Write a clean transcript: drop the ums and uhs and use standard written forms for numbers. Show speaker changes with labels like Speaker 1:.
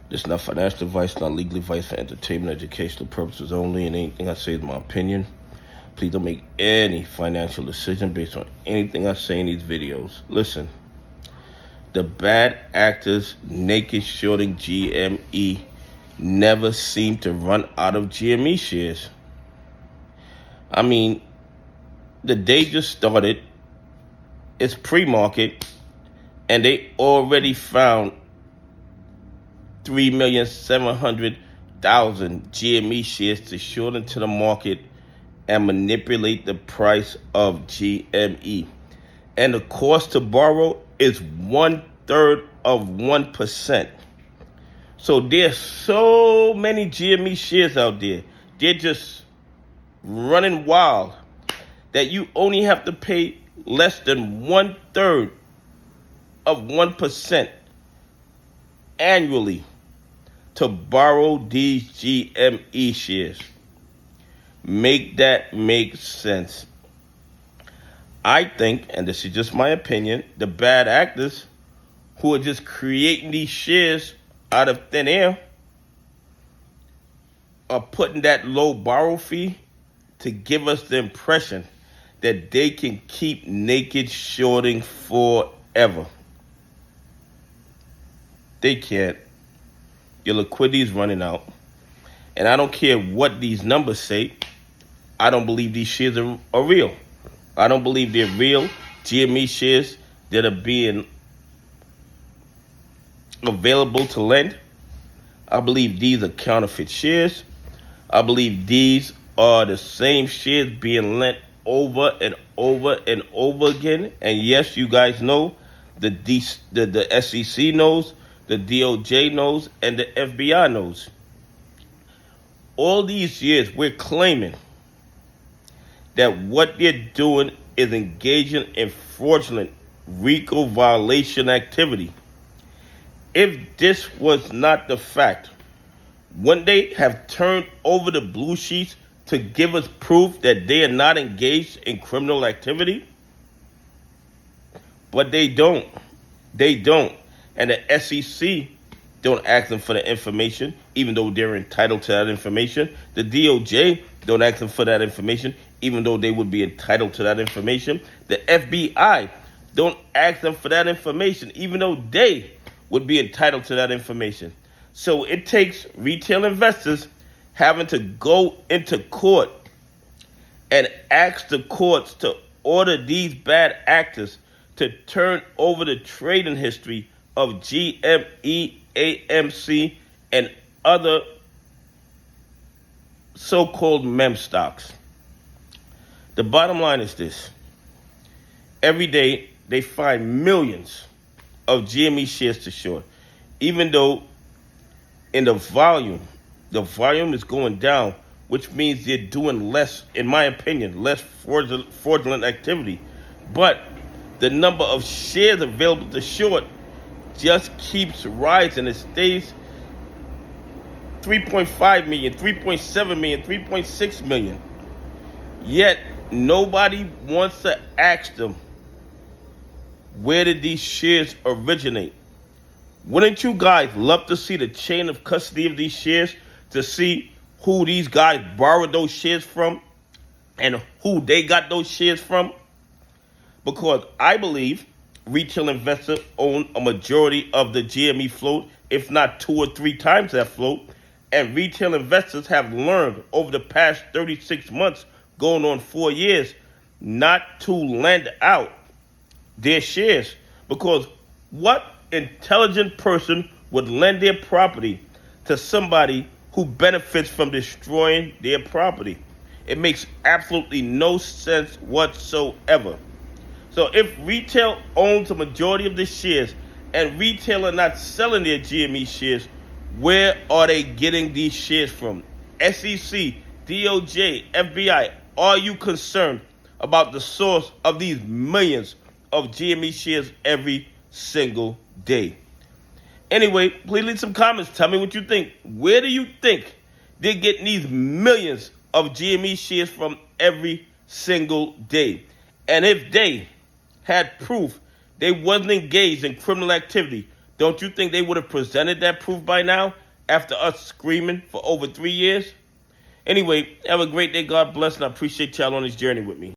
Speaker 1: This is not financial advice, not legal advice, for entertainment, educational purposes only, and anything I say is my opinion. Please don't make any financial decision based on anything I say in these videos. Listen, the bad actors naked shorting GME never seem to run out of GME shares. I mean, the day just started, it's pre-market, and they already found 3,700,000 GME shares to short into the market and manipulate the price of GME. And the cost to borrow is 1/3 of 1%. So there's so many GME shares out there. They're just running wild that you only have to pay less than 1/3 of 1% annually to borrow these GME shares. Make that make sense. I think, and this is just my opinion, the bad actors who are just creating these shares out of thin air are putting that low borrow fee to give us the impression that they can keep naked shorting forever. They can't. Your liquidity is running out. And I don't care what these numbers say. I don't believe these shares are real. I don't believe they're real GME shares that are being available to lend. I believe these are counterfeit shares. I believe these are the same shares being lent over and over and over again. And yes, you guys know, the SEC knows, the DOJ knows, and the FBI knows. All these years, we're claiming that what they're doing is engaging in fraudulent RICO violation activity. If this was not the fact, wouldn't they have turned over the blue sheets to give us proof that they are not engaged in criminal activity? But they don't. They don't. And the SEC don't ask them for the information, even though they're entitled to that information. The DOJ don't ask them for that information, even though they would be entitled to that information. The FBI don't ask them for that information, even though they would be entitled to that information. So it takes retail investors having to go into court and ask the courts to order these bad actors to turn over the trading history of GME, AMC, and other so-called meme stocks. The bottom line is this. Every day, they find millions of GME shares to short, even though in the volume is going down, which means they're doing less, in my opinion, less fraudulent activity. But the number of shares available to short just keeps rising. It stays 3.5 million, 3.7 million, 3.6 million. Yet nobody wants to ask them, where did these shares originate? Wouldn't you guys love to see the chain of custody of these shares, to see who these guys borrowed those shares from and who they got those shares from? Because I believe retail investors own a majority of the GME float, if not 2 or 3 times that float. And retail investors have learned over the past 36 months, going on 4 years, not to lend out their shares. Because what intelligent person would lend their property to somebody who benefits from destroying their property? It makes absolutely no sense whatsoever. So if retail owns a majority of the shares and retail are not selling their GME shares, where are they getting these shares from? SEC, DOJ, FBI, are you concerned about the source of these millions of GME shares every single day? Anyway, please leave some comments. Tell me what you think. Where do you think they're getting these millions of GME shares from every single day? And if they had proof they wasn't engaged in criminal activity, Don't you think they would have presented that proof by now after us screaming for over 3 years? Anyway, have a great day. God bless, and I appreciate y'all on this journey with me.